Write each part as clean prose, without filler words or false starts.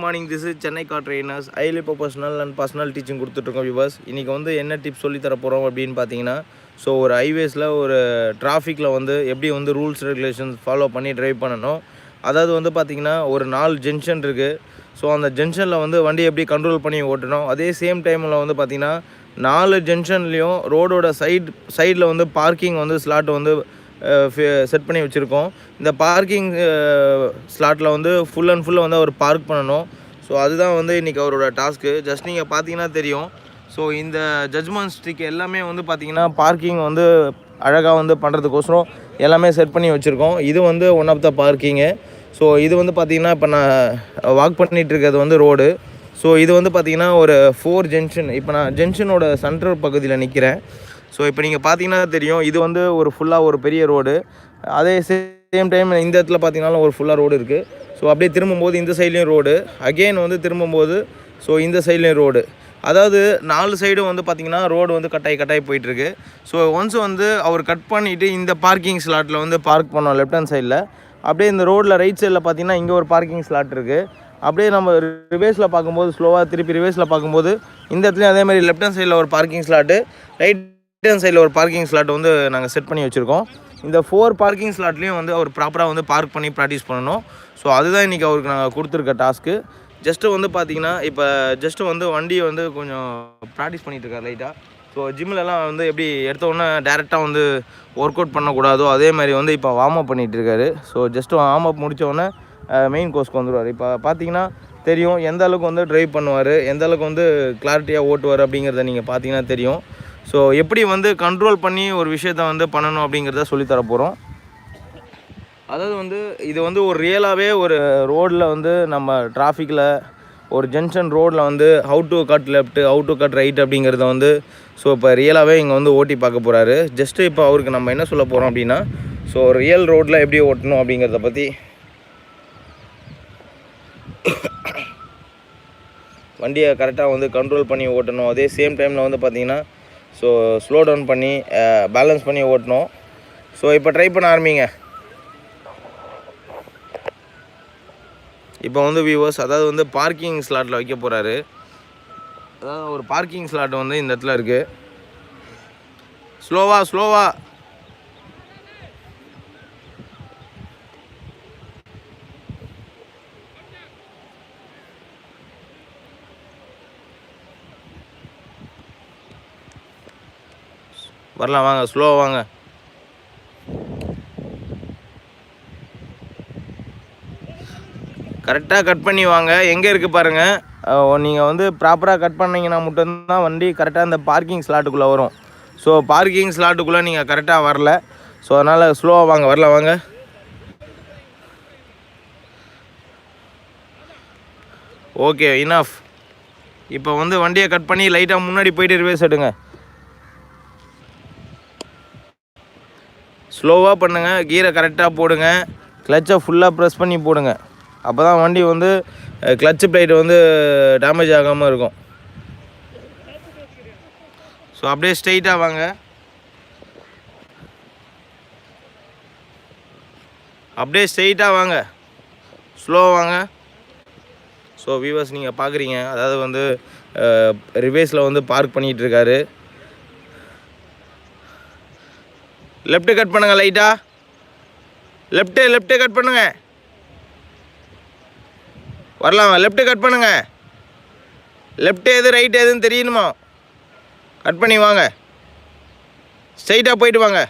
Morning this is Chennai car trainers highly professional and personal teaching கொடுத்துட்ருக்கோம் viewers. இன்றைக்கி வந்து என்ன டிப்ஸ் சொல்லி தர போகிறோம் அப்படின்னு பார்த்தீங்கன்னா, ஸோ ஒரு ஹைவேஸில் ஒரு டிராஃபிக்கில் வந்து எப்படி வந்து ரூல்ஸ் ரெகுலேஷன்ஸ் ஃபாலோ பண்ணி ட்ரைவ் பண்ணணும். அதாவது வந்து பார்த்திங்கன்னா ஒரு 4 ஜங்ஷன் இருக்குது. ஸோ அந்த ஜங்ஷனில் வந்து வண்டி எப்படி கண்ட்ரோல் பண்ணி ஓட்டணும். அதே சேம் டைமில் வந்து பார்த்திங்கன்னா 4 ஜங்ஷன்லேயும் ரோடோட சைடில் வந்து பார்க்கிங் வந்து ஸ்லாட் வந்து செட் பண்ணி வச்சுருக்கோம். இந்த பார்க்கிங் ஸ்லாட்டில் வந்து ஃபுல் அண்ட் ஃபுல்லாக வந்து அவர் பார்க் பண்ணணும். ஸோ அதுதான் வந்து இன்றைக்கி அவரோட டாஸ்க்கு. ஜஸ்ட் நீங்கள் பார்த்தீங்கன்னா தெரியும். ஸோ இந்த ஜட்ஜ்மெண்ட் ஸ்டிக் எல்லாமே வந்து பார்த்திங்கன்னா பார்க்கிங் வந்து அழகாக வந்து பண்ணுறதுக்கோசரம் எல்லாமே செட் பண்ணி வச்சுருக்கோம். இது வந்து one of the parking. So இது வந்து பார்த்திங்கன்னா இப்போ நான் வாக் பண்ணிகிட்டு இருக்கிறது வந்து ரோடு. ஸோ இது வந்து பார்த்திங்கன்னா ஒரு 4 ஜங்ஷன். இப்போ நான் ஜங்ஷனோட சென்ட்ரல் பகுதியில் நிற்கிறேன். ஸோ இப்போ நீங்கள் பார்த்தீங்கன்னா தெரியும், இது வந்து ஒரு ஃபுல்லாக ஒரு பெரிய ரோடு. அதே சேம் டைம் இந்த இடத்துல பார்த்தீங்கன்னாலும் ஒரு ஃபுல்லாக ரோடு இருக்குது. ஸோ அப்படியே திரும்பும்போது இந்த சைட்லேயும் ரோடு, அகெயின் வந்து திரும்பும்போது ஸோ இந்த சைட்லேயும் ரோடு. அதாவது 4 சைடும் வந்து பார்த்திங்கன்னா ரோடு வந்து கட்டாய் போயிட்டுருக்கு. ஸோ ஒன்ஸ் வந்து அவர் கட் பண்ணிவிட்டு இந்த பார்க்கிங் ஸ்லாட்டில் வந்து பார்க் பண்ணோம் லெஃப்ட் ஹேண்ட் சைடில். அப்படியே இந்த ரோடில் ரைட் சைடில் பார்த்திங்கன்னா இங்கே ஒரு பார்க்கிங் ஸ்லாட் இருக்குது. அப்படியே நம்ம ரிவேஸில் பார்க்கும்போது ஸ்லோவாக திருப்பி ரிவேஸில் பார்க்கும்போது இந்த இடத்துலையும் அதேமாதிரி லெஃப்ட் ஹேண்ட் சைடில் ஒரு பார்க்கிங் ஸ்லாட்டு, ரைட் ஹேண்ட் சைடில் ஒரு பார்க்கிங் ஸ்லாட் வந்து நாங்கள் செட் பண்ணி வச்சுருக்கோம். இந்த 4 பார்க்கிங் ஸ்லாட்லேயும் வந்து அவர் ப்ராப்பராக வந்து பார்க் பண்ணி ப்ராக்டிஸ் பண்ணணும். ஸோ அதுதான் இன்றைக்கி அவருக்கு நாங்கள் கொடுத்துருக்க டாஸ்க்கு. ஜஸ்ட்டு வந்து பார்த்திங்கன்னா இப்போ ஜஸ்ட்டு வந்து வண்டியை வந்து கொஞ்சம் ப்ராக்டிஸ் பண்ணிகிட்ருக்காரு லைட்டாக. ஸோ ஜிம்லலாம் வந்து எப்படி எடுத்தோடனே டேரெக்டாக வந்து ஒர்க் அவுட் பண்ணக்கூடாதோ அதே மாதிரி வந்து இப்போ வார்ம் அப் பண்ணிகிட்ருக்காரு. ஸோ ஜஸ்ட்டு வார்ம் அப் முடித்தோடனே மெயின் கோர்ஸ்க்கு வந்துடுவார். இப்போ பார்த்திங்கன்னா தெரியும் எந்த அளவுக்கு வந்து ட்ரைவ் பண்ணுவார், எந்த அளவுக்கு வந்து கிளாரிட்டியாக ஓட்டுவார் அப்படிங்கிறத நீங்கள் பார்த்தீங்கன்னா தெரியும். ஸோ எப்படி வந்து கண்ட்ரோல் பண்ணி ஒரு விஷயத்த வந்து பண்ணணும் அப்படிங்கிறத சொல்லித்தர போகிறோம். அதாவது வந்து இது வந்து ஒரு ரியலாகவே ஒரு ரோடில் வந்து நம்ம டிராஃபிக்கில் ஒரு ஜங்ஷன் ரோடில் வந்து how to cut left, how to cut right அப்படிங்கிறத வந்து ஸோ இப்போ ரியலாகவே இங்கே வந்து ஓட்டி பார்க்க போகிறாரு. ஜஸ்ட்டு இப்போ அவருக்கு நம்ம என்ன சொல்ல போகிறோம் அப்படின்னா, ஸோ ரியல் ரோட்டில் எப்படி ஓட்டணும் அப்படிங்கிறத பற்றி வண்டியை கரெக்டாக வந்து கண்ட்ரோல் பண்ணி ஓட்டணும். அதே சேம் டைமில் வந்து பார்த்திங்கன்னா ஸோ ஸ்லோ டவுன் பண்ணி பேலன்ஸ் பண்ணி ஓட்டணும். ஸோ இப்போ ட்ரை பண்ண ஆரம்பிங்க. இப்போ வந்து வியூவர்ஸ் அதாவது வந்து பார்க்கிங் ஸ்லாட்டில் வைக்க போகிறாரு. அதாவது ஒரு பார்க்கிங் ஸ்லாட் வந்து இந்த இடத்துல இருக்குது. ஸ்லோவா வரலாம், வாங்க ஸ்லோவாக வாங்க. கரெக்டாக கட் பண்ணி வாங்க. எங்கே இருக்குது பாருங்கள். நீங்கள் வந்து ப்ராப்பராக கட் பண்ணிங்கன்னா மட்டும்தான் வண்டி கரெக்டாக இந்த பார்க்கிங் ஸ்லாட்டுக்குள்ளே வரும். ஸோ பார்க்கிங் ஸ்லாட்டுக்குள்ளே நீங்கள் கரெக்டாக வரல. ஸோ அதனால் ஸ்லோவாக வாங்க, வரல வாங்க. Okay, enough. இப்போ வந்து வண்டியை கட் பண்ணி லைட்டாக முன்னாடி போயிட்டு ரிவர்ஸ் எடுங்க. ஸ்லோவாக பண்ணுங்கள், கீரை கரெக்டாக போடுங்க, கிளச்சை ஃபுல்லாக ப்ரெஸ் பண்ணி போடுங்க. அப்போ தான் வண்டி வந்து கிளச்சு பிளேட் வந்து டேமேஜ் ஆகாமல் இருக்கும். ஸோ அப்படியே ஸ்ட்ரெயிட்டாக வாங்க, அப்படியே ஸ்ட்ரெயிட்டாக வாங்க, ஸ்லோவாக வாங்க. ஸோ வியூவர்ஸ் நீங்கள் பார்க்குறீங்க, அதாவது வந்து ரிவேஸில் வந்து பார்க் பண்ணிகிட்ருக்காரு. லெஃப்ட்டு கட் பண்ணுங்கள், லைட்டாக லெஃப்ட்டு கட் பண்ணுங்கள். வரலாம், லெஃப்ட்டு கட் பண்ணுங்கள். லெஃப்ட்டு எது ரைட்டு எதுன்னு தெரியணுமா? கட் பண்ணி வாங்க, ஸ்ட்ரைட்டாக போயிட்டு வாங்க.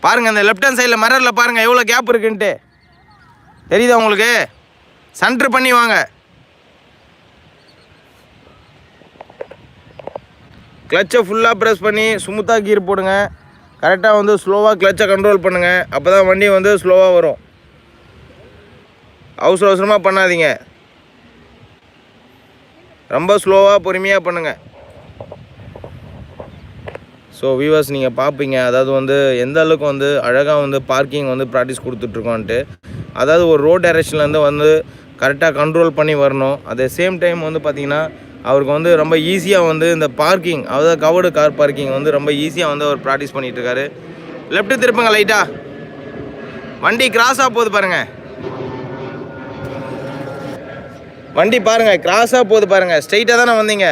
பாருங்கள் இந்த லெஃப்ட் ஹேண்ட் சைடில் மரரில் பாருங்கள் எவ்வளோ கேப் இருக்குன்ட்டு தெரியுதா உங்களுக்கு? சென்ட்ரு பண்ணி வாங்க. கிளச்சை ஃபுல்லாக ப்ரெஸ் பண்ணி ஸ்மூத்தாக கீர் போடுங்க. கரெக்டாக வந்து ஸ்லோவாக கிளச்சை கண்ட்ரோல் பண்ணுங்கள். அப்போ தான் வண்டி வந்து ஸ்லோவாக வரும். அவசரமாக பண்ணாதீங்க, ரொம்ப ஸ்லோவாக பொறுமையாக பண்ணுங்கள். ஸோ வியூவர்ஸ் நீங்கள் பார்ப்பீங்க, அதாவது வந்து எந்த அளவுக்கு வந்து அழகாக வந்து பார்க்கிங் வந்து ப்ராக்டிஸ் கொடுத்துட்ருக்கோன்ட்டு. அதாவது ஒரு ரோட் டைரெக்ஷன்லேருந்து வந்து கரெக்டாக கண்ட்ரோல் பண்ணி வரணும். அதே சேம் டைம் வந்து பார்த்திங்கன்னா அவருக்கு வந்து ரொம்ப ஈஸியாக வந்து இந்த பார்க்கிங், அதாவது கவர்டு கார் பார்க்கிங் வந்து ரொம்ப ஈஸியாக வந்து அவர் ப்ராக்டிஸ் பண்ணிகிட்ருக்காரு. லெஃப்ட்டு திருப்புங்க லைட்டாக, வண்டி கிராஸாக போகுது பாருங்கள். வண்டி பாருங்கள் கிராஸாக போகுது பாருங்கள். ஸ்ட்ரைட்டாக தானே வந்தீங்க,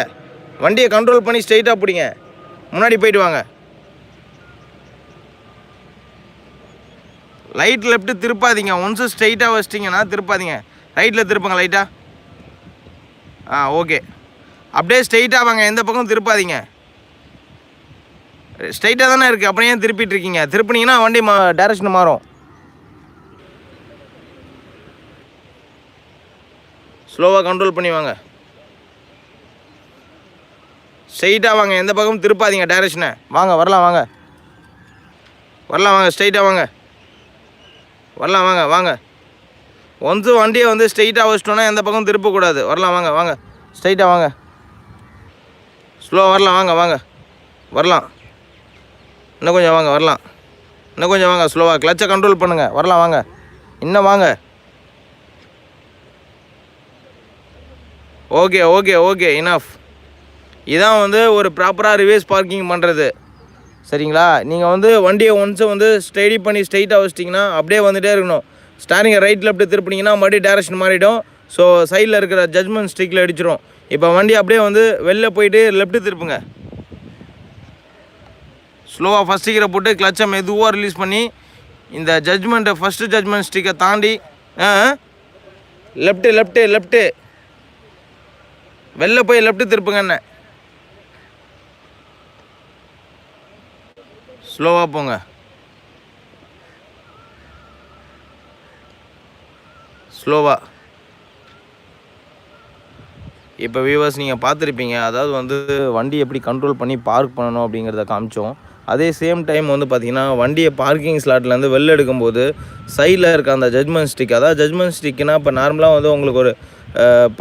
வண்டியை கண்ட்ரோல் பண்ணி ஸ்ட்ரைட்டாக பிடிங்க. முன்னாடி போயிட்டு வாங்க. Light left திருப்பாதீங்க. ஒன்ஸு ஸ்ட்ரைட்டாக வச்சிட்டிங்கன்னா திருப்பாதீங்க. ரைட்டில் திருப்புங்க லைட்டாக. ஓகே. அப்படியே ஸ்ட்ரைட்டாக வாங்க, எந்த பக்கம் திருப்பாதீங்க. ஸ்ட்ரைட்டாக தானே இருக்குது, அப்புறம் ஏன் திருப்பிட்டு இருக்கீங்க? திருப்பினீங்கன்னா வண்டி டேரக்ஷன் மாறும். ஸ்லோவாக கண்ட்ரோல் பண்ணி வாங்க. ஸ்ட்ரைட்டாக வாங்க, எந்த பக்கமும் திருப்பாதீங்க டேரக்ஷனை. வாங்க, வரலாம் வாங்க, வரலாம் வாங்க, ஸ்ட்ரைட்டாக வாங்க, வரலாம் வாங்க வாங்க. ஒன்ஸு வண்டியை வந்து ஸ்ட்ரைட்டாக வச்சிட்டோன்னா எந்த பக்கம் திருப்பக்கூடாது. வரலாம் வாங்க வாங்க, ஸ்ட்ரைட்டாக வாங்க. ஸ்லோவாக வரலாம் வாங்க வாங்க, வரலாம். இன்னும் கொஞ்சம் வாங்க, வரலாம். இன்னும் கொஞ்சம் வாங்க, ஸ்லோவாக கிளச்சை கண்ட்ரோல் பண்ணுங்கள். வரலாம் வாங்க, இன்னும் வாங்க. Okay okay okay, enough. இதான் வந்து ஒரு ப்ராப்பராக ரிவர்ஸ் பார்க்கிங் பண்ணுறது, சரிங்களா? நீங்கள் வந்து வண்டியை ஒன்ஸை வந்து ஸ்டெடி பண்ணி ஸ்ட்ரைட்டாக வச்சிட்டிங்கன்னா அப்படியே வந்துகிட்டே இருக்கணும். ஸ்டாரிங்கை ரைட் லெஃப்ட்டு திருப்பினீங்கன்னா மறுபடியும் டேரக்ஷன் மாறிடும். ஸோ சைடில் இருக்கிற ஜட்மெண்ட் ஸ்டிக்கில் அடிச்சிடும். இப்போ வண்டி அப்படியே வந்து வெளில போயிட்டு லெஃப்ட்டு திருப்புங்க. ஸ்லோவாக ஃபஸ்ட் கீரை போட்டு கிளச்சை மெதுவாக ரிலீஸ் பண்ணி இந்த ஜட்மெண்ட்டை ஃபஸ்ட்டு ஜட்மெண்ட் ஸ்டிக்கை தாண்டி லெஃப்ட்டு லெஃப்ட்டு லெஃப்ட்டு வெளில போய் லெஃப்ட்டு திருப்புங்க. என்ன ஸ்லோவாக போங்க, ஸ்லோவாக. இப்போ வியூவர்ஸ் நீங்கள் பார்த்துருப்பீங்க, அதாவது வந்து வண்டி எப்படி கண்ட்ரோல் பண்ணி பார்க் பண்ணணும் அப்படிங்கிறத காமிச்சோம். அதே சேம் டைம் வந்து பார்த்திங்கன்னா வண்டியை பார்க்கிங் ஸ்லாட்லேருந்து வெளில எடுக்கும்போது சைடில் இருக்க அந்த ஜட்மெண்ட் ஸ்டிக், அதாவது ஜட்மெண்ட் ஸ்டிக்குனால் இப்போ நார்மலாக வந்து உங்களுக்கு ஒரு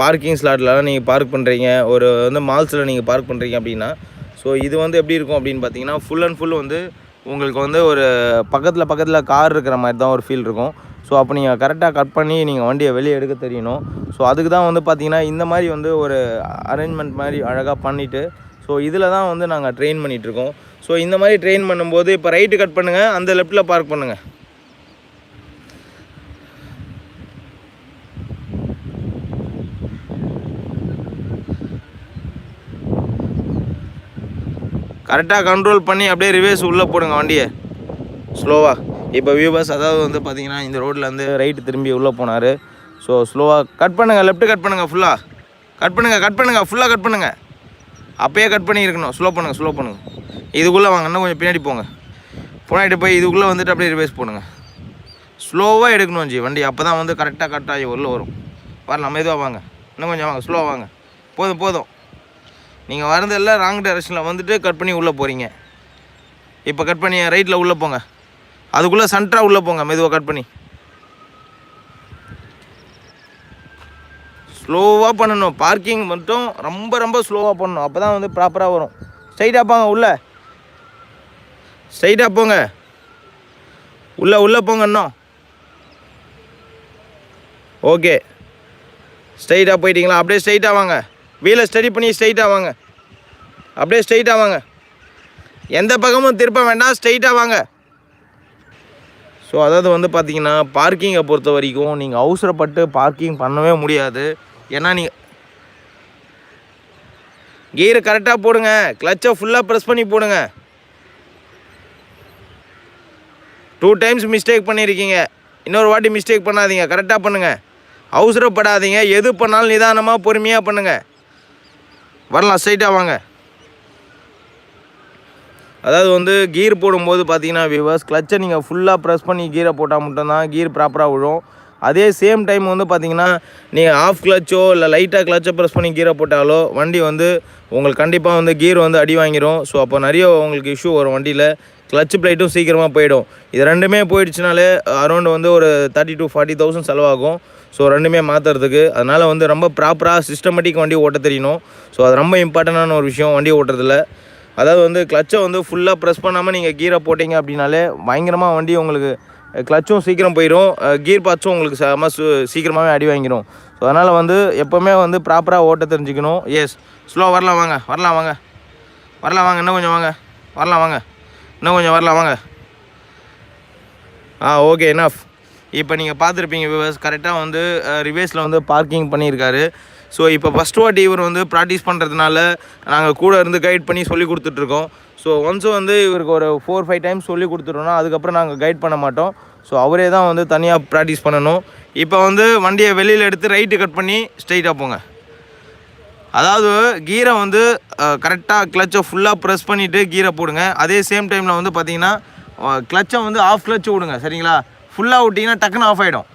பார்க்கிங் ஸ்லாட்லலாம் நீங்கள் பார்க் பண்ணுறீங்க, ஒரு வந்து மால்ஸில் நீங்கள் பார்க் பண்ணுறீங்க அப்படின்னா, ஸோ இது வந்து எப்படி இருக்கும் அப்படின்னு பார்த்தீங்கன்னா ஃபுல் அண்ட் ஃபுல் வந்து உங்களுக்கு வந்து ஒரு பக்கத்தில் கார் இருக்கிற மாதிரி தான் ஒரு ஃபீல் இருக்கும். ஸோ அப்போ நீங்கள் கரெக்டாக கட் பண்ணி நீங்கள் வண்டியை வெளியே எடுக்க தெரியணும். ஸோ அதுக்கு தான் வந்து பார்த்திங்கன்னா இந்த மாதிரி வந்து ஒரு அரேஞ்ச்மெண்ட் மாதிரி அழகாக பண்ணிவிட்டு, ஸோ இதில் தான் வந்து நாங்கள் ட்ரெயின் பண்ணிகிட்ருக்கோம். ஸோ இந்த மாதிரி ட்ரெயின் பண்ணும்போது இப்போ ரைட்டு கட் பண்ணுங்கள், அந்த லெஃப்ட்டில் பார்க் பண்ணுங்கள். கரெக்டாக கண்ட்ரோல் பண்ணி அப்படியே ரிவர்ஸ் உள்ளே போடுங்க வண்டியை ஸ்லோவாக. இப்போ வியூவர்ஸ் அதாவது வந்து பார்த்திங்கன்னா இந்த ரோட்டில் வந்து ரைட்டு திரும்பி உள்ளே போனார். ஸோ ஸ்லோவாக கட் பண்ணுங்கள், லெஃப்ட்டு கட் பண்ணுங்கள், ஃபுல்லாக கட் பண்ணுங்கள், ஃபுல்லாக கட் பண்ணுங்கள். அப்போயே கட் பண்ணி இருக்கணும். ஸ்லோ பண்ணுங்கள். இதுக்குள்ளே வாங்க, இன்னும் கொஞ்சம் பின்னாடி போங்க. பின்னாடி போய் இதுக்குள்ளே வந்துட்டு அப்படியே ரிவர்ஸ் போடுங்க. ஸ்லோவாக எடுக்கணும் ஜி வண்டி, அப்போ தான் வந்து கரெக்டாக கட் ஆகி உள்ளே வரும். வரலாம், மெதுவாக வாங்க, இன்னும் கொஞ்சம் வாங்க, ஸ்லோவாக வாங்க. போதும். நீங்கள் வரதெல்லாம் ராங் டைரக்ஷனில் வந்துட்டு கட் பண்ணி உள்ளே போகிறீங்க. இப்போ கட் பண்ணி ரைட்டில் உள்ளே போங்க, அதுக்குள்ளே சென்டராக உள்ளே போங்க, மெதுவாக கட் பண்ணி. ஸ்லோவாக பண்ணணும், பார்க்கிங் மட்டும் ரொம்ப ஸ்லோவாக பண்ணணும், அப்போ தான் வந்து ப்ராப்பராக வரும். ஸ்ட்ரைட்டாக போங்க, ஸ்ட்ரைட்டாக போங்க, உள்ளே போங்க. இன்னும் ஓகே, ஸ்ட்ரைட்டாக போயிட்டீங்களா? அப்படியே ஸ்ட்ரைட்டாக வாங்க, வீலை ஸ்டடி பண்ணி ஸ்ட்ரைட்டாக வாங்க, அப்படியே ஸ்ட்ரைட்டாக வாங்க, எந்த பக்கமும் திருப்ப வேண்டாம், ஸ்ட்ரைட்டாக வாங்க. ஸோ அதாவது வந்து பார்த்திங்கன்னா பார்க்கிங்கை பொறுத்த வரைக்கும் நீங்கள் அவசரப்பட்டு பார்க்கிங் பண்ணவே முடியாது. ஏன்னா நீங்கள் கீரை கரெக்டாக போடுங்க, கிளச்சை ஃபுல்லாக ப்ரெஸ் பண்ணி போடுங்க. 2 டைம்ஸ் மிஸ்டேக் பண்ணியிருக்கீங்க, இன்னொரு வாட்டி மிஸ்டேக் பண்ணாதீங்க, கரெக்டாக பண்ணுங்கள், அவசரப்படாதீங்க. எது பண்ணாலும் நிதானமாக பொறுமையாக பண்ணுங்கள். வரலாம், ஸ்ட்ரைட்டாக வாங்க. அதாவது வந்து கீர் போடும்போது பார்த்தீங்கன்னா வியூவர்ஸ் கிளச்சை நீங்கள் ஃபுல்லாக ப்ரெஸ் பண்ணி கீரை போட்டால் மட்டும்தான் கீர் ப்ராப்பராக விழும். அதே சேம் டைம் வந்து பார்த்திங்கன்னா நீங்கள் ஆஃப் கிளச்சோ இல்லை லைட்டாக கிளச்சை ப்ரெஸ் பண்ணி கீரை போட்டாலோ வண்டி வந்து உங்களுக்கு கண்டிப்பாக வந்து கீர் வந்து அடி வாங்கிடும். ஸோ அப்போ நிறைய உங்களுக்கு இஷ்யூ வரும் வண்டியில். கிளச் பிளேட்டும் சீக்கிரமாக போயிடும். இது ரெண்டுமே போயிடுச்சுனாலே அரௌண்ட் வந்து ஒரு 30,000 to 40,000 செலவாகும். ஸோ ரெண்டுமே மாற்றுறதுக்கு. அதனால் வந்து ரொம்ப ப்ராப்பராக சிஸ்டமேட்டிக் வண்டி ஓட்ட தெரியணும். ஸோ அது ரொம்ப இம்பார்ட்டண்டான ஒரு விஷயம் வண்டி ஓட்டுறதுல. அதாவது வந்து கிளச்சை வந்து ஃபுல்லாக ப்ரெஸ் பண்ணாமல் நீங்கள் கீரை போட்டிங்க அப்படின்னாலே பயங்கரமாக வண்டி உங்களுக்கு கிளச்சும் சீக்கிரம் போயிடும், கீர் பார்ட்ஸும் உங்களுக்கு சீக்கிரமாகவே அடி வாங்கிடும். ஸோ அதனால் வந்து எப்போவுமே வந்து ப்ராப்பராக ஓட்ட தெரிஞ்சுக்கணும். எஸ், ஸ்லோ வரலாம் வாங்க, இன்னும் கொஞ்சம் வாங்க, இன்னும் கொஞ்சம் வரலாம் வாங்க. Okay, enough. இப்போ நீங்கள் பார்த்துருப்பீங்க வியூவர்ஸ், கரெக்டாக வந்து ரிவேஸில் வந்து பார்க்கிங் பண்ணியிருக்காரு. ஸோ இப்போ ஃபஸ்ட் வாட்டி இவர் வந்து ப்ராக்டிஸ் பண்ணுறதுனால நாங்கள் கூட இருந்து கைட் பண்ணி சொல்லி கொடுத்துட்ருக்கோம். ஸோ ஒன்ஸும் வந்து இவருக்கு ஒரு 4-5 டைம்ஸ் சொல்லி கொடுத்துட்டோம்னா அதுக்கப்புறம் நாங்கள் கைட் பண்ண மாட்டோம். ஸோ அவரே தான் வந்து தனியாக ப்ராக்டிஸ் பண்ணணும். இப்போ வந்து வண்டியை வெளியில் எடுத்து ரைட்டு கட் பண்ணி ஸ்ட்ரைட்டாக போங்க. அதாவது கீரை வந்து கரெக்டாக கிளச்சை ஃபுல்லாக ப்ரெஸ் பண்ணிவிட்டு கீரை போடுங்க. அதே சேம் டைமில் வந்து பார்த்தீங்கன்னா கிளச்சை வந்து ஆஃப் கிளச்சு விடுங்க. சரிங்களா? ஃபுல்லாக விட்டிங்கன்னா டக்குன்னு ஆஃப் ஆகிடும்.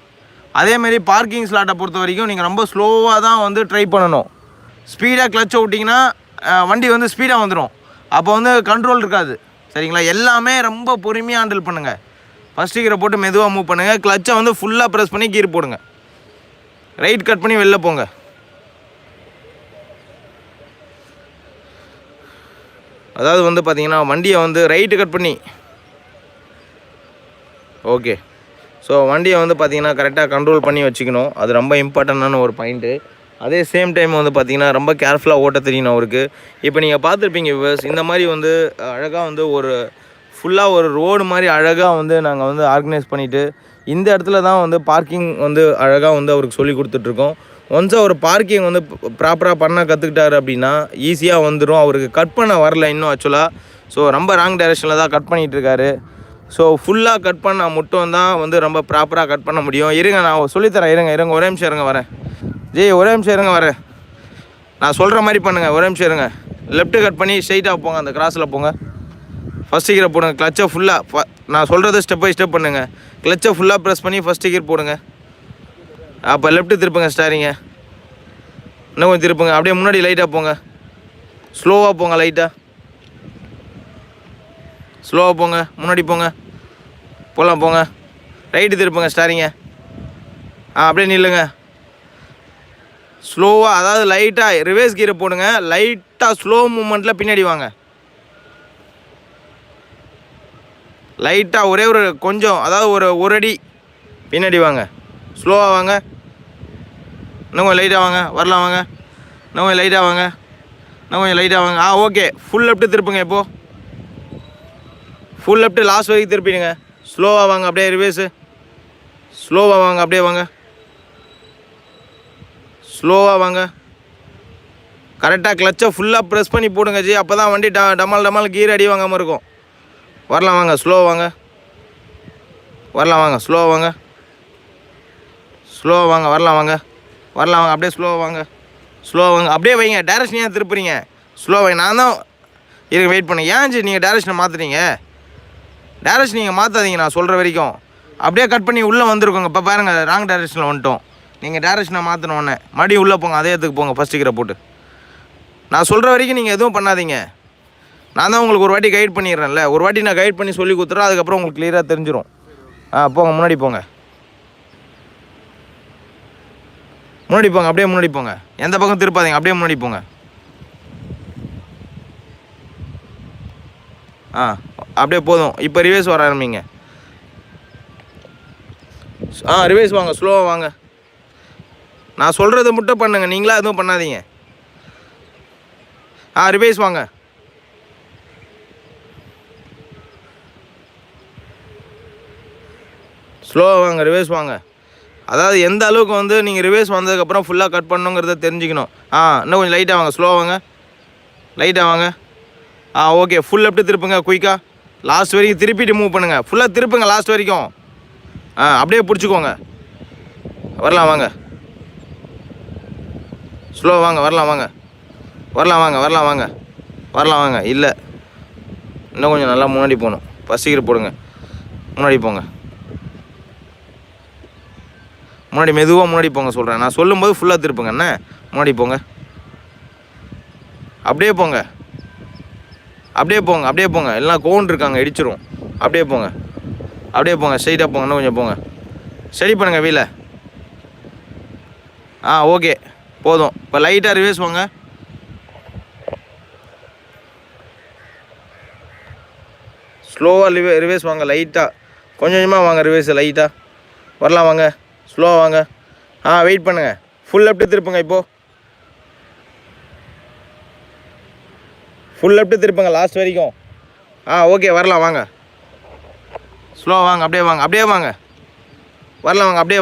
அதேமாரி பார்க்கிங் ஸ்லாட்டை பொறுத்த வரைக்கும் நீங்கள் ரொம்ப ஸ்லோவாக தான் வந்து ட்ரை பண்ணணும். ஸ்பீடாக கிளச்சை விட்டிங்கன்னா வண்டி வந்து ஸ்பீடாக வந்துடும். அப்போ வந்து கண்ட்ரோல் இருக்காது. சரிங்களா? எல்லாமே ரொம்ப பொறுமையாக ஹேண்டில் பண்ணுங்கள். ஃபஸ்ட்டு கீரை போட்டு மெதுவாக மூவ் பண்ணுங்கள். கிளச்சை வந்து ஃபுல்லாக ப்ரெஸ் பண்ணி கீர் போடுங்க. ரைட் கட் பண்ணி வெளில போங்க. அதாவது வந்து பார்த்தீங்கன்னா வண்டியை வந்து ரைட்டு கட் பண்ணி ஓகே. ஸோ வண்டியை வந்து பார்த்தீங்கன்னா கரெக்டாக கண்ட்ரோல் பண்ணி வச்சுக்கணும். அது ரொம்ப இம்பார்ட்டண்டான ஒரு பாயிண்ட்டு. அதே சேம் டைம் வந்து பார்த்தீங்கன்னா ரொம்ப கேர்ஃபுல்லாக ஓட்ட தெரியணும் அவருக்கு. இப்போ நீங்கள் பார்த்துருப்பீங்க வியூவர்ஸ், இந்த மாதிரி வந்து அழகாக வந்து ஒரு ஃபுல்லாக ஒரு ரோடு மாதிரி அழகாக வந்து நாங்கள் வந்து ஆர்கனைஸ் பண்ணிவிட்டு இந்த இடத்துல தான் வந்து பார்க்கிங் வந்து அழகாக வந்து அவருக்கு சொல்லி கொடுத்துட்ருக்கோம். ஒன்ஸ் அவர் பார்க்கிங் வந்து ப்ராப்பராக பண்ண கற்றுக்கிட்டாரு அப்படின்னா ஈஸியாக வந்துடும். அவருக்கு கட் பண்ண வரல இன்னும் ஆக்சுவலாக. ஸோ ரொம்ப ராங் டைரெக்ஷனில் தான் கட் பண்ணிகிட்ருக்காரு. ஸோ ஃபுல்லாக கட் பண்ணால் மட்டும் தான் வந்து ரொம்ப ப்ராப்பராக கட் பண்ண முடியும். இருங்க நான் சொல்லித்தரேன். இருங்க ஒரே நிமிஷம் இருங்க வரேன். ஒரே நிமிஷம் இருங்க வரேன். நான் சொல்கிற மாதிரி பண்ணுங்கள். ஒரே நிமிஷம் இருங்க. லெஃப்ட்டு கட் பண்ணி ஸ்ட்ரைட்டாக போங்க. அந்த கிராஸில் போங்க. ஃபஸ்ட்டு கீரை போடுங்க. கிளச்சை ஃபுல்லாக நான் சொல்கிறத ஸ்டெப் பை ஸ்டெப் பண்ணுங்கள். கிளச்சை ஃபுல்லாக ப்ரெஸ் பண்ணி ஃபஸ்ட்டு கீர் போடுங்க. அப்போ லெஃப்ட்டு திருப்புங்க ஸ்டாரிங்க. இன்னும் கொஞ்சம் திருப்புங்க. அப்படியே முன்னாடி லைட்டாக போங்க. ஸ்லோவாக போங்க. ஸ்லோவாக போங்க. முன்னாடி போங்க. போங்க. ரைட்டு திருப்புங்க ஸ்டாரிங்க. அப்படியே நில்லுங்க. ஸ்லோவாக, அதாவது லைட்டாக ரிவர்ஸ் கீரை போடுங்க. லைட்டாக ஸ்லோ மூமெண்ட்டில் பின்னாடி வாங்க. லைட்டாக ஒரே ஒரு கொஞ்சம், அதாவது ஒரு அடி பின்னாடி வாங்க. ஸ்லோவாக வாங்க. இன்னும் கொஞ்சம் லைட்டாக வாங்க. வரலாம் வாங்க. இன்னும் கொஞ்சம் லைட்டாக வாங்க. ஓகே. ஃபுல் லெஃப்ட்டு திருப்புங்க. இப்போது ஃபுல் லெஃப்ட்டு லாஸ்ட் வரைக்கும் திருப்பிடுங்க. ஸ்லோவாக வாங்க. அப்படியே ரிவர்ஸு. ஸ்லோவாக வாங்க. அப்படியே வாங்க. ஸ்லோவாக வாங்க. கரெக்டாக கிளச்சை ஃபுல்லாக ப்ரெஸ் பண்ணி போடுங்க அப்போ தான் வண்டி டமால் கீர் அடி வாங்காமல் இருக்கும். வரலாம் வாங்க. ஸ்லோவாக வாங்க. வரலாம் வாங்க. ஸ்லோவாக வாங்க. வரலாம் வாங்க. அப்படியே ஸ்லோவாக வாங்க. அப்படியே வைங்க. டைரக்ஷன் ஏன் திருப்புறீங்க? ஸ்லோவாக நான் தான் இருங்க. வெயிட் பண்ணுங்க. ஏன் நீங்கள் டைரக்ஷனை மாற்றுறீங்க? டைரக்ஷன் நீங்கள் மாற்றாதீங்க. நான் சொல்கிற வரைக்கும் அப்படியே கட் பண்ணி உள்ளே வந்துருக்கோங்க. இப்போ பாருங்கள், ராங் டைரக்ஷனில் வந்துட்டோம். நீங்கள் டைரக்ஷனை மாற்றினோடனே மறுபடியும் உள்ளே போங்க. அதே இடத்துக்கு போங்க. ஃபஸ்ட்டு கீரை போட்டு நான் சொல்கிற வரைக்கும் நீங்கள் எதுவும் பண்ணாதீங்க. நான் தான் உங்களுக்கு ஒரு வாட்டி கைட் பண்ணிடுறேன்ல. ஒரு வாட்டி நான் கைட் பண்ணி சொல்லி கொடுத்துறேன். அதுக்கப்புறம் உங்களுக்கு கிளியராக தெரிஞ்சிடும். போங்க. முன்னாடி போங்க. அப்படியே முன்னாடி போங்க. எந்த பக்கம் திருப்பாதீங்க. அப்படியே முன்னாடி போங்க. அப்படியே போதும். இப்போ ரிவர்ஸ் வர ஆரம்பிங்க. ரிவர்ஸ் வாங்க. ஸ்லோவாக வாங்க. நான் சொல்கிறத மட்டும் பண்ணுங்க. நீங்களா எதுவும் பண்ணாதீங்க. ரிவர்ஸ் வாங்க. ஸ்லோவாக வாங்க. ரிவர்ஸ் வாங்க. அதாவது எந்த அளவுக்கு வந்து நீங்கள் ரிவர்ஸ் வந்ததுக்கப்புறம் ஃபுல்லாக கட் பண்ணணுங்கிறத தெரிஞ்சுக்கணும். இன்னும் கொஞ்சம் லைட்டாக வாங்க. ஸ்லோவாக வாங்க. ஓகே. ஃபுல் லெஃப்ட்டு திருப்புங்க. குயிக்காக லாஸ்ட் வரைக்கும் திருப்பிட்டு மூவ் பண்ணுங்கள். ஃபுல்லாக திருப்புங்க லாஸ்ட் வரைக்கும். அப்படியே பிடிச்சிக்கோங்க. வரலாம் வாங்க. ஸ்லோவாக வாங்க. வரலாம் வாங்க. இல்லை, இன்னும் கொஞ்சம் நல்லா முன்னாடி போகணும். ஃபஸ்ட் கீர் போடுங்க. முன்னாடி போங்க. மெதுவாக போங்க சொல்கிறேன். நான் சொல்லும்போது ஃபுல்லாக திருப்புங்க. என்ன முன்னாடி போங்க. அப்படியே போங்க. எல்லாம் கோன் இருக்காங்க, இடிச்சிரும். அப்படியே போங்க. ஸ்ட்ரைட்டாக போங்க. இன்னும் கொஞ்சம் போங்க. ஸ்டடி பண்ணுங்கள் வீலை. ஓகே, போதும். இப்போ லைட்டாக ரிவர்ஸ் வாங்க. ஸ்லோவாக ரிவர்ஸ் வாங்க. லைட்டாக கொஞ்சமாக வாங்க. ரிவர்ஸ் லைட்டாக வரலாம் வாங்க. ஸ்லோவாக வாங்க. வெயிட் பண்ணுங்கள். ஃபுல் லெஃப்ட்டு திருப்புங்க. இப்போது ஃபுல் லெஃப்ட்டு திருப்புங்க லாஸ்ட் வரைக்கும். ஓகே, வரலாம் வாங்க. ஸ்லோவாக வாங்க. அப்படியே வாங்க. வரலாம் வாங்க. அப்படியே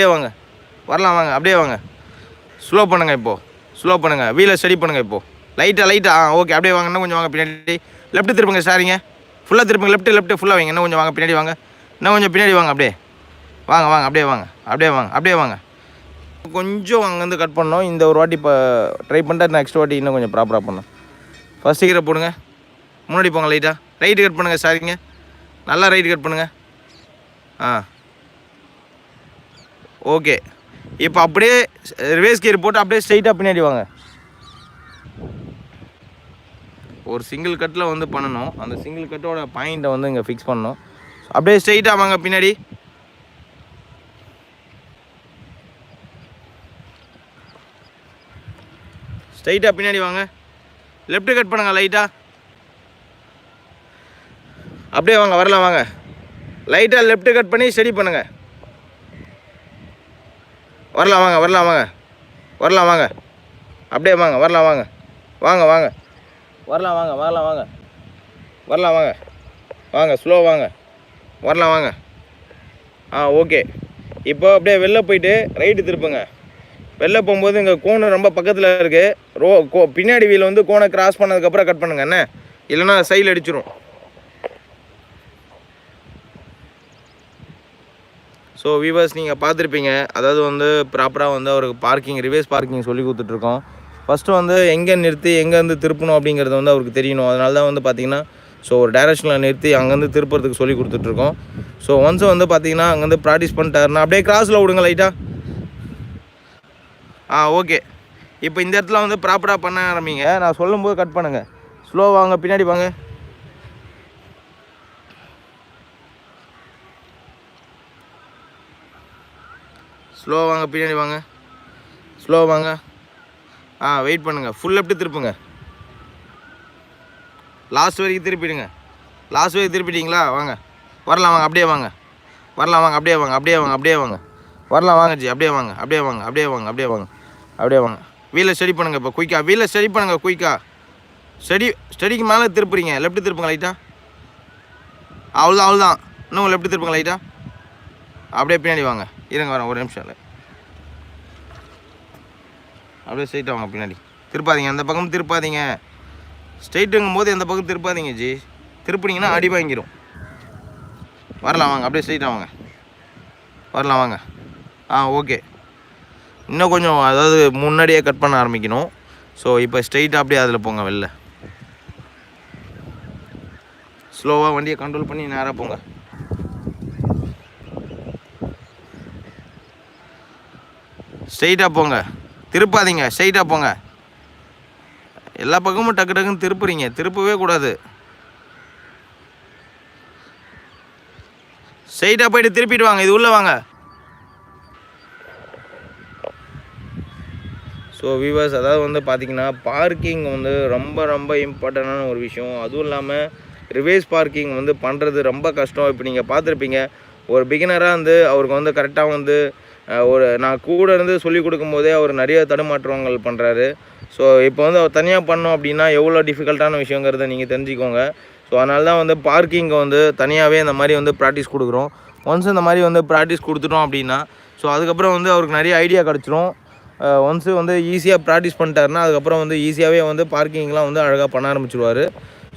வாங்க. வரலாம் வாங்க, அப்படியே வாங்க. ஸ்லோ பண்ணுங்கள் இப்போது, ஸ்லோ பண்ணுங்கள், வீலை ஸ்டடி பண்ணுங்கள் இப்போது. லைட்டாக ஓகே, அப்படியே வாங்க. இன்னும் கொஞ்சம் வாங்க பின்னாடி. லெஃப்ட்டு திருப்புங்க ஸ்டாரிங்க, ஃபுல்லாக திருப்புங்க. லெஃப்ட்டு ஃபுல்லாக வைங்க. இன்னும் கொஞ்சம் வாங்க பின்னாடி வாங்க. இன்னும் கொஞ்சம் பின்னாடி வாங்க. அப்படியே வாங்க, அப்படியே வாங்க. கொஞ்சம் அங்கேருந்து கட் பண்ணோம். இந்த ஒரு வாட்டி இப்போ ட்ரை பண்ணிட்டு நெக்ஸ்ட் வாட்டி இன்னும் கொஞ்சம் ப்ராப்பராக பண்ணோம். ஃபஸ்ட்டு கீரை போடுங்க, முன்னாடி போங்க. லைட்டாக ரைட்டு கட் பண்ணுங்கள் ஸ்டாரிங்க, நல்லா ரைட்டு கட் பண்ணுங்கள். ஓகே, இப்போ அப்படியே ரிவேஸ் கியர் போட்டு அப்படியே ஸ்ட்ரைட்டாக பின்னாடி வாங்க. ஒரு சிங்கிள் கட்டில் வந்து பண்ணணும். அந்த சிங்கிள் கட்டோட பாயிண்ட்டை வந்து இங்கே ஃபிக்ஸ் பண்ணணும். அப்படியே ஸ்ட்ரைட்டாக வாங்க பின்னாடி. ஸ்ட்ரைட்டாக பின்னாடி வாங்க. லெஃப்ட்டு கட் பண்ணுங்கள் லைட்டாக. அப்படியே வாங்க, வரலாம் வாங்க. லைட்டாக லெஃப்ட்டு கட் பண்ணி ஸ்டடி பண்ணுங்கள். வரலாம் வாங்க. அப்படியே வாங்க, வரலாம் வாங்க. வாங்க ஸ்லோ வாங்க, வரலாம் வாங்க. ஓகே, இப்போ அப்படியே வெளில போயிட்டு ரைட்டு திருப்புங்க. வெளில போகும்போது இங்கே கோணு ரொம்ப பக்கத்தில் இருக்குது. பின்னாடி வீல் வந்து கோனை கிராஸ் பண்ணதுக்கப்புறம் கட் பண்ணுங்க என்ன, இல்லைன்னா சைடில் அடிச்சிடும். ஸோ வீவர்ஸ், நீங்கள் பார்த்துருப்பீங்க, அதாவது வந்து ப்ராப்பராக வந்து அவருக்கு ரிவேஸ் பார்க்கிங் சொல்லி கொடுத்துட்ருக்கோம். ஃபஸ்ட்டு வந்து எங்கே நிறுத்தி எங்கே வந்து திருப்பணும் அப்படிங்கிறது வந்து அவருக்கு தெரியணும். அதனால தான் வந்து பார்த்திங்கன்னா ஸோ ஒரு டைரெக்ஷனில் நிறுத்தி அங்கேருந்து திருப்புறதுக்கு சொல்லி கொடுத்துட்ருக்கோம். ஸோ ஒன்ஸ் வந்து பார்த்திங்கன்னா அங்கேருந்து ப்ராக்டிஸ் பண்ணிட்டாருன்னா அப்படியே கிராஸில் விடுங்க லைட்டாக. ஓகே, இப்போ இந்த இடத்துல வந்து ப்ராப்பராக பண்ண ஆரம்பிங்க. நான் சொல்லும்போது கட் பண்ணுங்கள். ஸ்லோ வாங்க, பின்னாடி வாங்க. ஸ்லோ வாங்க, பின்னாடி வாங்க. ஸ்லோ வாங்க. வெயிட் பண்ணுங்கள். ஃபுல் லெஃப்ட்டு திருப்புங்க. லாஸ்ட் வரைக்கும் திருப்பிடுங்க. லாஸ்ட் வரைக்கும் திருப்பிட்டீங்களா? வாங்க, வரலாம் வாங்க, அப்படியே வாங்க. வரலாம் வாங்க ஜி, அப்படியே வாங்க. வீலை ஸ்டடி பண்ணுங்கள். இப்போ குயிக்காக வீலை ஸ்டடி பண்ணுங்கள். ஸ்டடிக்கு மேலே திருப்புறீங்க. லெஃப்ட்டு திருப்புங்க லைட்டாக. அவ்வளோதான். இன்னும் லெஃப்ட்டு திருப்புங்க லைட்டாக. அப்படியே பின்னாடி வாங்க. இருங்க, வரேன், ஒரு நிமிஷம் இல்லை. அப்படியே ஸ்ட்ரைட்டாக வாங்க பின்னாடி. திருப்பாதீங்க, அந்த பக்கம் திருப்பாதீங்க. ஸ்ட்ரைட்டுங்கும் போது எந்த பக்கம் திருப்பாதீங்க ஜி. திருப்பினீங்கன்னா அடி வாங்கிடும். வரலாம் வாங்க, அப்படியே ஸ்ட்ரைட்டாக வாங்க. வரலாம் வாங்க. ஓகே, இன்னும் கொஞ்சம் அதாவது முன்னாடியே கட் பண்ண ஆரம்பிக்கணும். ஸோ இப்போ ஸ்ட்ரைட்டாக அப்படியே அதில் போங்க. வெளில ஸ்லோவாக வண்டியை கண்ட்ரோல் பண்ணி நேராக போங்க. ஸ்ட்ரைட்டாக போங்க, திருப்பாதீங்க. ஸ்ட்ரைட்டாக போங்க. எல்லா பக்கமும் டக்குன்னு திருப்புறீங்க. திருப்பவே கூடாது. ஸ்ட்ரைட்டாக போயிட்டு திருப்பிட்டு வாங்க. இது உள்ளே வாங்க. ஸோ வீவர்ஸ், அதாவது வந்து பார்த்திங்கன்னா பார்க்கிங் வந்து ரொம்ப இம்பார்ட்டண்டான ஒரு விஷயம். அதுவும் இல்லாமல் ரிவேஸ் பார்க்கிங் வந்து பண்ணுறது ரொம்ப கஷ்டம். இப்போ நீங்கள் பார்த்துருப்பீங்க, ஒரு பிகினராக வந்து அவருக்கு வந்து கரெக்டாக வந்து நான் கூட இருந்து சொல்லிக் கொடுக்கும்போதே அவர் நிறைய தடுமாற்றங்கள் பண்ணுறாரு. ஸோ இப்போ வந்து அவர் தனியாக பண்ணோம் அப்படின்னா எவ்வளோ டிஃபிகல்ட்டான விஷயங்கிறத நீங்கள் தெரிஞ்சுக்கோங்க. ஸோ அதனால தான் வந்து பார்க்கிங்கை வந்து தனியாகவே இந்த மாதிரி வந்து ப்ராக்டிஸ் கொடுக்குறோம். ஒன்ஸ் இந்த மாதிரி வந்து ப்ராக்டிஸ் கொடுத்துட்டோம் அப்படின்னா ஸோ அதுக்கப்புறம் வந்து அவருக்கு நிறைய ஐடியா கிடச்சிரும். ஒன்ஸு வந்து ஈஸியாக ப்ராக்டிஸ் பண்ணிட்டாருன்னா அதுக்கப்புறம் வந்து ஈஸியாகவே வந்து பார்க்கிங்லாம் வந்து அழகாக பண்ண ஆரம்பிச்சிடுவார்.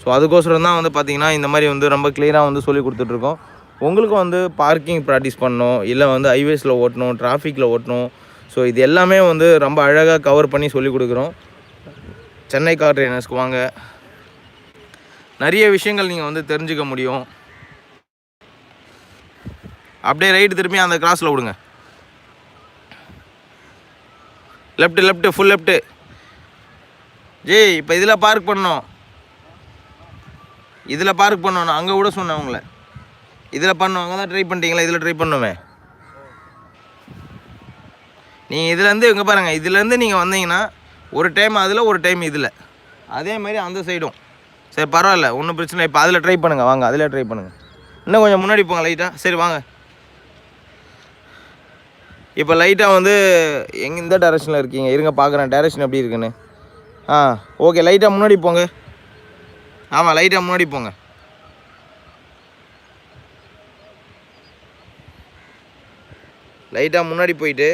ஸோ அதுக்கோசரம் தான் வந்து பார்த்திங்கன்னா இந்த மாதிரி வந்து ரொம்ப கிளியராக வந்து சொல்லி கொடுத்துட்ருக்கோம். உங்களுக்கும் வந்து பார்க்கிங் ப்ராக்டிஸ் பண்ணணும், இல்லை வந்து ஹைவேஸில் ஓட்டணும், டிராஃபிக்கில் ஓட்டணும். ஸோ இது எல்லாமே வந்து ரொம்ப அழகாக கவர் பண்ணி சொல்லிக் கொடுக்குறோம். சென்னை கார் ட்ரெயினர்ஸ்க்கு வாங்க, நிறைய விஷயங்கள் நீங்கள் வந்து தெரிஞ்சுக்க முடியும். அப்படியே ரைட்டு திரும்பி அந்த கிராஸில் விடுங்க. Left full left G. இப்போ இதில் பார்க் பண்ணணும், நான் அங்கே விட சொன்னேன் உங்களை. இதில் பண்ணோம், அங்கே தான் ட்ரை பண்ணிட்டீங்களா? இதில் ட்ரை பண்ணுவேன். நீங்கள் இதுலேருந்து இங்கே பாருங்கள், இதுலேருந்து நீங்கள் வந்தீங்கன்னா ஒரு டைம் அதில், ஒரு டைம் இதில், அதே மாதிரி அந்த சைடும். சரி, பரவாயில்ல, ஒன்றும் பிரச்சனை இல்லை. இப்போ அதில் ட்ரை பண்ணுங்கள். வாங்க, அதில் ட்ரை பண்ணுங்கள். இன்னும் கொஞ்சம் முன்னாடி போங்க லைட்டாக. சரி வாங்க. இப்போ லைட்டாக வந்து இந்த டைரெக்ஷனில் இருக்கீங்க. இருங்க பார்க்குறேன் டைரெக்ஷன் எப்படி இருக்குன்னு. ஓகே, லைட்டாக முன்னாடி போங்க. ஆமாம், லைட்டாக முன்னாடி போங்க. லைட்டாக முன்னாடி போயிட்டு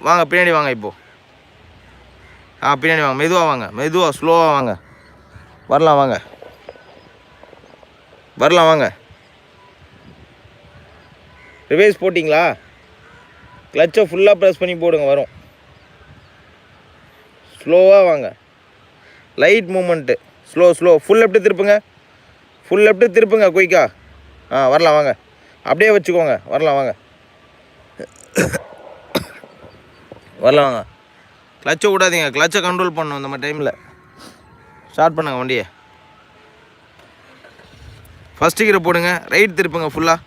வாங்க பின்னாடி வாங்க இப்போது. பின்னாடி வாங்க, மெதுவாக வாங்க, மெதுவாக ஸ்லோவாக வாங்க. வரலாம் வாங்க, வரலாம் வாங்க. ரிவேஸ் போட்டிங்களா? கிளச்சை ஃபுல்லாக ப்ரெஸ் பண்ணி போடுங்க, வரும். ஸ்லோவாக வாங்க, light moment, slow. Full left திருப்புங்க, ஃபுல் லெஃப்ட்டு திருப்புங்க குயிக்கா. வரலாம் வாங்க, அப்படியே வச்சுக்கோங்க. வரலாம் வாங்க, வரலாம் வாங்க. கிளச்சை விடாதீங்க, கிளச்சை கண்ட்ரோல் பண்ணணும் இந்த மாதிரி டைமில். ஸ்டார்ட் பண்ணுங்கள் வண்டியை. ஃபஸ்ட்டு கீரை போடுங்க, ரைட் திருப்புங்க ஃபுல்லாக.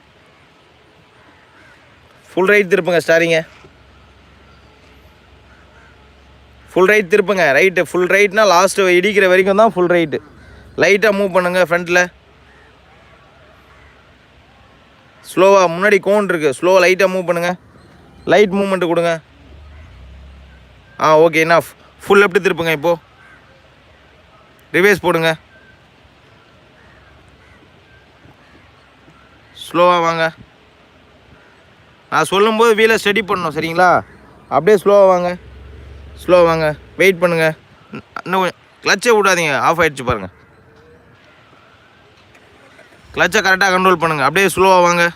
ஃபுல் ரைட் திருப்புங்க ஸ்டாரிங்க. ஃபுல் ரைட் திருப்புங்க, ரைட்டு. ஃபுல் ரைட்னா லாஸ்ட்டு இடிக்கிற வரைக்கும் தான் ஃபுல் ரைட்டு. லைட்டாக மூவ் பண்ணுங்கள் ஃப்ரண்ட்டில். ஸ்லோவாக முன்னாடி கோன் இருக்குது, ஸ்லோவாக லைட்டாக மூவ் பண்ணுங்கள். லைட் மூவ்மெண்ட்டு கொடுங்க. ஓகே என்னாஃப். ஃபுல் லெஃப்ட்டு திருப்புங்க இப்போது. ரிவேஸ் போடுங்க. ஸ்லோவாக வாங்க. நான் சொல்லும்போது வீலை ஸ்டடி பண்ணணும் சரிங்களா? அப்படியே ஸ்லோவாக வாங்க, ஸ்லோவாக வாங்க. வெயிட் பண்ணுங்கள். இன்னும் கிளச்சை விடாதீங்க, ஆஃப் ஆகிடுச்சு பாருங்கள். கிளச்சை கரெக்டாக கண்ட்ரோல் பண்ணுங்கள். அப்படியே ஸ்லோவாக வாங்க,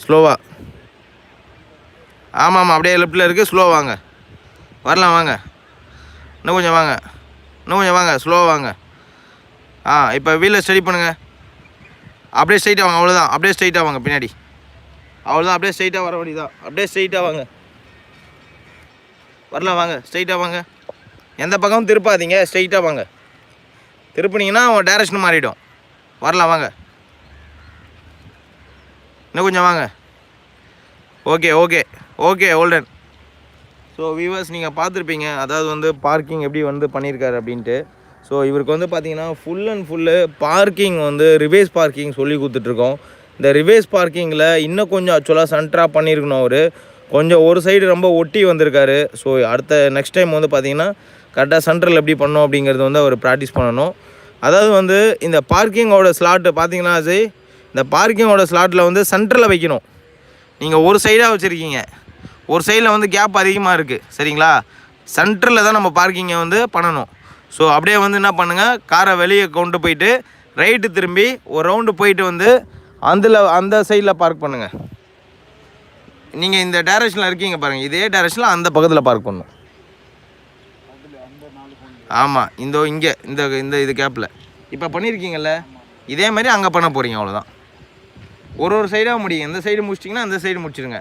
ஸ்லோவாக. ஆமாம், அப்படியே லெஃப்ட்டில் இருக்குது, ஸ்லோவாக வாங்க. வரலாம் வாங்க, இன்னும் கொஞ்சம் வாங்க, இன்னும் கொஞ்சம் வாங்க, ஸ்லோவாக வாங்க. இப்போ வீலை ஸ்டடி பண்ணுங்கள். அப்படியே ஸ்ட்ரைட்டாக வாங்க, அவ்வளோதான். அப்படியே ஸ்ட்ரைட்டாக வாங்க பின்னாடி, அவ்வளோதான். அப்படியே ஸ்ட்ரைட்டாக வர வேண்டியதான். அப்படியே ஸ்ட்ரைட்டாக வாங்க, வரலாம் வாங்க. ஸ்ட்ரைட்டாக வாங்க, எந்த பக்கமும் திருப்பாதீங்க, ஸ்ட்ரைட்டாக வாங்க. திருப்பினீங்கன்னா அவன் டைரக்ஷன் மாறிடும். வரலாம் வாங்க, இன்னும் கொஞ்சம் வாங்க. Okay Holden. ஸோ வியூவர்ஸ் நீங்கள் பார்த்துருப்பீங்க, அதாவது வந்து பார்க்கிங் எப்படி வந்து பண்ணியிருக்காரு அப்படின்ட்டு. ஸோ இவருக்கு வந்து பார்த்தீங்கன்னா ஃபுல் அண்ட் ஃபுல்லு பார்க்கிங் வந்து ரிவேஸ் பார்க்கிங் சொல்லி கொடுத்துட்ருக்கோம். இந்த ரிவேஸ் பார்க்கிங்கில் இன்னும் கொஞ்சம் ஆக்சுவலாக சென்டராக பண்ணியிருக்கணும். அவர் கொஞ்சம் ஒரு சைடு ரொம்ப ஒட்டி வந்திருக்காரு. ஸோ அடுத்த நெக்ஸ்ட் டைம் வந்து பார்த்திங்கன்னா கரெக்டாக சென்ட்ரல் எப்படி பண்ணோம் அப்படிங்கிறது வந்து அவர் ப்ராக்டிஸ் பண்ணணும். அதாவது வந்து இந்த பார்க்கிங்கோட ஸ்லாட்டு பார்த்தீங்கன்னா அது இந்த பார்க்கிங்கோட ஸ்லாட்டில் வந்து சென்டரில் வைக்கணும். நீங்கள் ஒரு சைடாக வச்சுருக்கீங்க, ஒரு சைடில் வந்து கேப் அதிகமாக இருக்குது சரிங்களா? சென்டரில் தான் நம்ம பார்க்கிங்கை வந்து பண்ணணும். ஸோ அப்படியே வந்து என்ன பண்ணுங்கள், காரை வெளியே கொண்டு போயிட்டு ரைட்டு திரும்பி ஒரு ரவுண்டு போயிட்டு வந்து அந்த சைடில் பார்க் பண்ணுங்கள். நீங்கள் இந்த டைரெக்ஷனில் இருக்கீங்க பாருங்கள், இதே டைரெக்ஷனில் அந்த பக்கத்தில் பார்க் பண்ணணும். ஆமாம், இங்கே இது கேப்பில் இப்போ பண்ணியிருக்கீங்கல்ல, இதே மாதிரி அங்கே பண்ண போகிறீங்க, அவ்வளோதான். ஒரு சைடாக முடியுங்க. இந்த சைடு முடிச்சிட்டிங்கன்னா அந்த சைடு முடிச்சிடுங்க,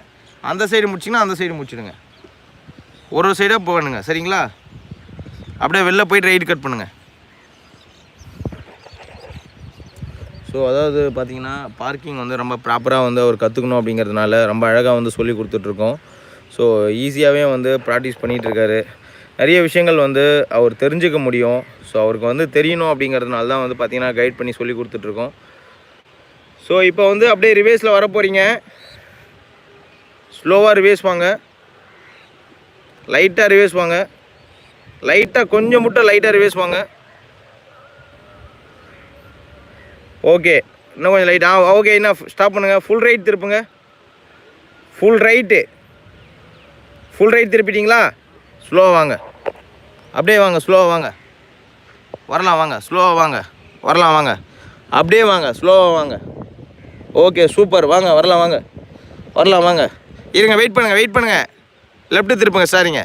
அந்த சைடு முடிச்சிங்கன்னா அந்த சைடு முடிச்சிடுங்க. ஒரு சைடாக போகணுங்க சரிங்களா? அப்படியே வெளில போய்ட்டு ரைட் கட் பண்ணுங்கள். ஸோ அதாவது பார்த்திங்கன்னா பார்க்கிங் வந்து ரொம்ப ப்ராப்பராக வந்து அவர் கற்றுக்கணும் அப்படிங்கிறதுனால ரொம்ப அழகாக வந்து சொல்லி கொடுத்துட்ருக்கோம். ஸோ ஈஸியாகவே வந்து ப்ராக்டிஸ் பண்ணிகிட்ருக்காரு. நிறைய விஷயங்கள் வந்து அவர் தெரிஞ்சுக்க முடியும். ஸோ அவருக்கு வந்து தெரியணும் அப்படிங்கிறதுனால தான் வந்து பார்த்திங்கன்னா கைட் பண்ணி சொல்லி கொடுத்துட்ருக்கோம். ஸோ இப்போ வந்து அப்படியே ரிவேஸில் வர போகிறீங்க. ஸ்லோவாக ரிவேஸ் வாங்க, லைட்டாக ரிவேஸ் வாங்க, லைட்டாக கொஞ்சம் மட்டும் லைட்டாக ரிவேஸ் வாங்க. ஓகே, இன்னும் கொஞ்சம் லைட். ஓகே என்ன ஸ்டாப் பண்ணுங்கள். ஃபுல் ரைட் திருப்புங்க, ஃபுல் ரைட் திருப்பிட்டிங்களா? ஸ்லோவாக வாங்க, அப்படியே வாங்க, ஸ்லோவாக வாங்க. வரலாம் வாங்க, ஸ்லோவாக வாங்க. வரலாம் வாங்க, அப்படியே வாங்க, ஸ்லோவாக வாங்க. ஓகே சூப்பர், வாங்க வரலாம் வாங்க, வரலாம் வாங்க. இருங்க, வெயிட் பண்ணுங்கள். லெஃப்ட்டு திருப்புங்க சரிங்க,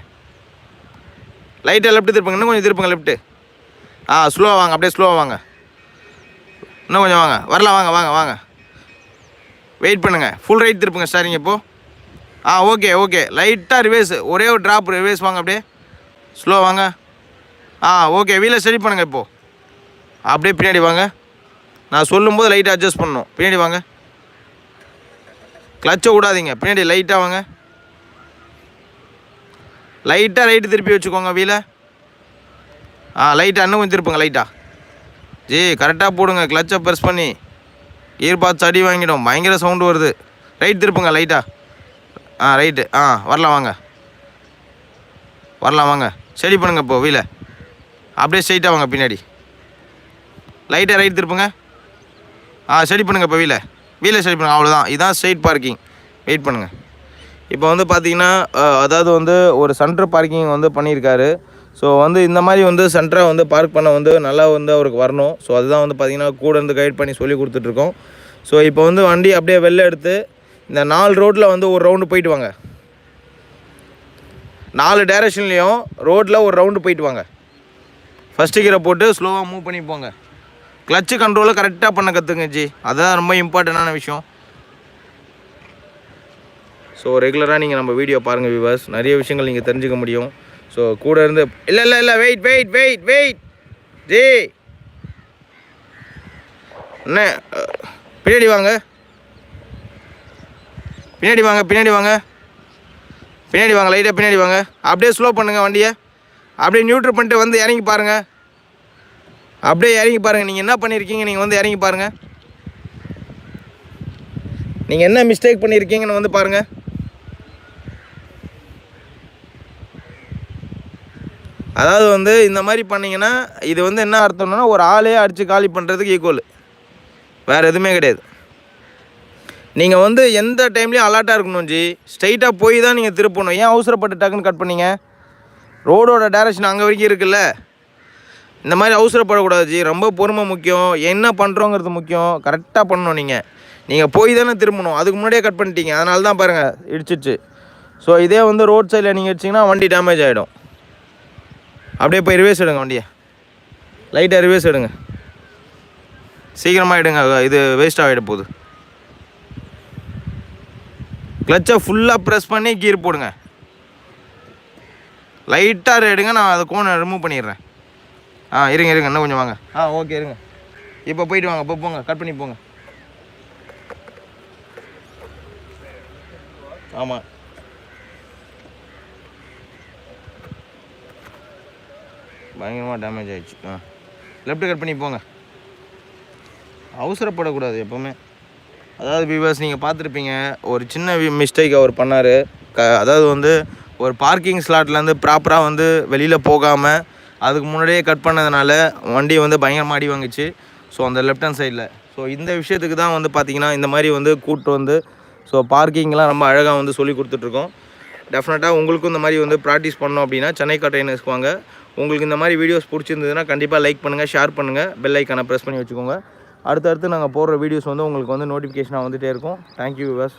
லைட்டாக லெஃப்ட்டு திருப்புங்க, இன்னும் கொஞ்சம் திருப்புங்க லெஃப்ட்டு. ஸ்லோவாக வாங்க, அப்படியே ஸ்லோவாக வாங்க, இன்னும் கொஞ்சம் வாங்க. வரலாம் வாங்க. வெயிட் பண்ணுங்கள். ஃபுல் ரைட் திருப்புங்க சரிங்க இப்போது. ஓகே லைட்டாக ரிவேஸ், ஒரே ஒரு ட்ராப் ரிவேஸ் வாங்க, அப்படியே ஸ்லோ வாங்க. ஓகே, வீலை ஸ்டடி பண்ணுங்கள் இப்போது. அப்படியே பின்னாடி வாங்க, நான் சொல்லும்போது லைட்டாக அட்ஜஸ்ட் பண்ணணும். பின்னாடி வாங்க, கிளச்சை விடாதீங்க, பின்னாடி லைட்டாக வாங்க. லைட்டாக ரைட்டு திருப்பி வச்சுக்கோங்க வீலை. லைட்டாக இன்னும் கொஞ்சம் திருப்புங்க லைட்டாக. கரெக்டாக போடுங்க, கிளச்சை ப்ரெஸ் பண்ணி. கீர் பார்த்து அடி வாங்கிடும், பயங்கர சவுண்டு வருது. ரைட் திருப்புங்க லைட்டாக. ரைட்டு. வரலாம் வாங்க. ஸ்டடி பண்ணுங்க இப்போது வீலை. அப்படியே ஸ்ட்ரைட்டாக வாங்க பின்னாடி. லைட்டாக ரைட் திருப்புங்க. ஸ்டடி பண்ணுங்க இப்போ வீலை ஸ்டடி பண்ணுங்க, அவ்வளோதான். இதுதான் ஸ்ட்ரைட் பார்க்கிங். வெயிட் பண்ணுங்கள். இப்போ வந்து பார்த்தீங்கன்னா அதாவது வந்து ஒரு சென்டர் பார்க்கிங் வந்து பண்ணியிருக்காரு. ஸோ வந்து இந்த மாதிரி வந்து சென்டராக வந்து பார்க் பண்ண வந்து நல்லா வந்து அவருக்கு வரணும். ஸோ அதுதான் வந்து பார்த்தீங்கன்னா கூட இருந்து கைட் பண்ணி சொல்லி கொடுத்துட்ருக்கோம். ஸோ இப்போ வந்து வண்டி அப்படியே வெளில எடுத்து இந்த 4 ரோட்டில் வந்து ஒரு ரவுண்டு போயிட்டு வாங்க. 4 டைரெக்ஷன்லேயும் ரோட்டில் ஒரு ரவுண்டு போயிட்டு வாங்க. ஃபஸ்ட்டு கீரை போட்டு ஸ்லோவாக மூவ் பண்ணி போங்க. கிளச்சு கண்ட்ரோலை கரெக்டாக பண்ண கற்றுங்க ஜி, அதுதான் ரொம்ப இம்பார்ட்டண்டான விஷயம். ஸோ ரெகுலராக நீங்கள் நம்ம வீடியோ பாருங்கள் வியூவர்ஸ், நிறைய விஷயங்கள் நீங்கள் தெரிஞ்சுக்க முடியும். ஸோ கூட இருந்து இல்லை வெயிட் ஜி என்ன பின்னாடி வாங்க லைட்டாக பின்னாடி வாங்க. அப்படியே ஸ்லோ பண்ணுங்கள் வண்டியை, அப்படியே நியூட்ரல் பண்ணிட்டு வந்து இறங்கி பாருங்கள். நீங்கள் என்ன பண்ணியிருக்கீங்க, நீங்கள் வந்து இறங்கி பாருங்கள். நீங்கள் என்ன மிஸ்டேக் பண்ணியிருக்கீங்கன்னு வந்து பாருங்கள். அதாவது வந்து இந்த மாதிரி பண்ணிங்கன்னா இது வந்து என்ன அர்த்தம்னா ஒரு ஆளே அடித்து காலி பண்ணுறதுக்கு ஈக்குவல், வேறு எதுவுமே கிடையாது. நீங்கள் வந்து எந்த டைம்லேயும் அலர்ட்டாக இருக்கணும் ஜி. ஸ்ட்ரைட்டாக போய் தான் நீங்கள் திருப்பணும். ஏன் அவசரப்பட்டு டக்குன்னு கட் பண்ணீங்க? ரோடோட டைரக்ஷன் அங்கே வரைக்கும் இருக்குல்ல, இந்த மாதிரி அவசரப்படக்கூடாது ஜி. ரொம்ப பொறுமை முக்கியம், என்ன பண்ணுறோங்கிறது முக்கியம். கரெக்டாக பண்ணணும். நீங்கள் போய் தானே திரும்பணும், அதுக்கு முன்னாடியே கட் பண்ணிட்டீங்க, அதனால தான் பாருங்கள் இடிச்சிச்சு. ஸோ இதே வந்து ரோட் சைடில் நீங்கள் இடிச்சிங்கன்னா வண்டி டேமேஜ் ஆகிடும். அப்படியே போய் ரிவேஸ் எடுங்க, வண்டியை லைட்டாக ரிவேஸ் எடுங்க, சீக்கிரமாக எடுங்க, இது வேஸ்ட் ஆகிட போகுது. கிளச்சை ஃபுல்லாக ப்ரெஸ் பண்ணி கீர் போடுங்க, லைட்டாக எடுங்க. நான் அதை கோனை ரிமூவ் பண்ணிடுறேன். இருங்க இன்னும் கொஞ்சம் வாங்க. ஓகே இருங்க, இப்போ போயிட்டு வாங்க, போங்க, கட் பண்ணி போங்க. ஆமாம், பயங்கரமாக டேமேஜ் ஆகிடுச்சு. லெஃப்ட்டு கட் பண்ணி போங்க, அவசரப்படக்கூடாது எப்போவுமே. அதாவது வியூவர்ஸ் நீங்கள் பார்த்துருப்பீங்க, ஒரு சின்ன மிஸ்டேக் அவர் பண்ணார். அதாவது வந்து ஒரு பார்க்கிங் ஸ்லாட்லேருந்து ப்ராப்பராக வந்து வெளியில் போகாமல் அதுக்கு முன்னாடியே கட் பண்ணதுனால வண்டி வந்து பயங்கரமாக அடி வாங்கிச்சு. ஸோ அந்த லெஃப்ட் ஹேண்ட் சைடில். ஸோ இந்த விஷயத்துக்கு தான் வந்து பார்த்திங்கன்னா இந்த மாதிரி வந்து கூட்டு வந்து ஸோ பார்க்கிங்லாம் ரொம்ப அழகாக வந்து சொல்லி கொடுத்துட்ருக்கோம். டெஃபினட்டாக உங்களுக்கும் இந்த மாதிரி வந்து ப்ராக்டிஸ் பண்ணோம் அப்படின்னா சென்னை கார் ட்ரெயினர்ஸ்க்கு வாங்க. உங்களுக்கு இந்த மாதிரி வீடியோஸ் பிடிச்சிருந்ததுன்னா கண்டிப்பாக லைக் பண்ணுங்கள், ஷேர் பண்ணுங்கள், பெல் ஐக்கானை ப்ரெஸ் பண்ணி வச்சுக்கோங்க. அடுத்தடுத்து நாங்கள் போடுற வீடியோஸ் வந்து உங்களுக்கு வந்து நோட்டிஃபிகேஷனாக வந்துகிட்டே இருக்கும். Thank you viewers.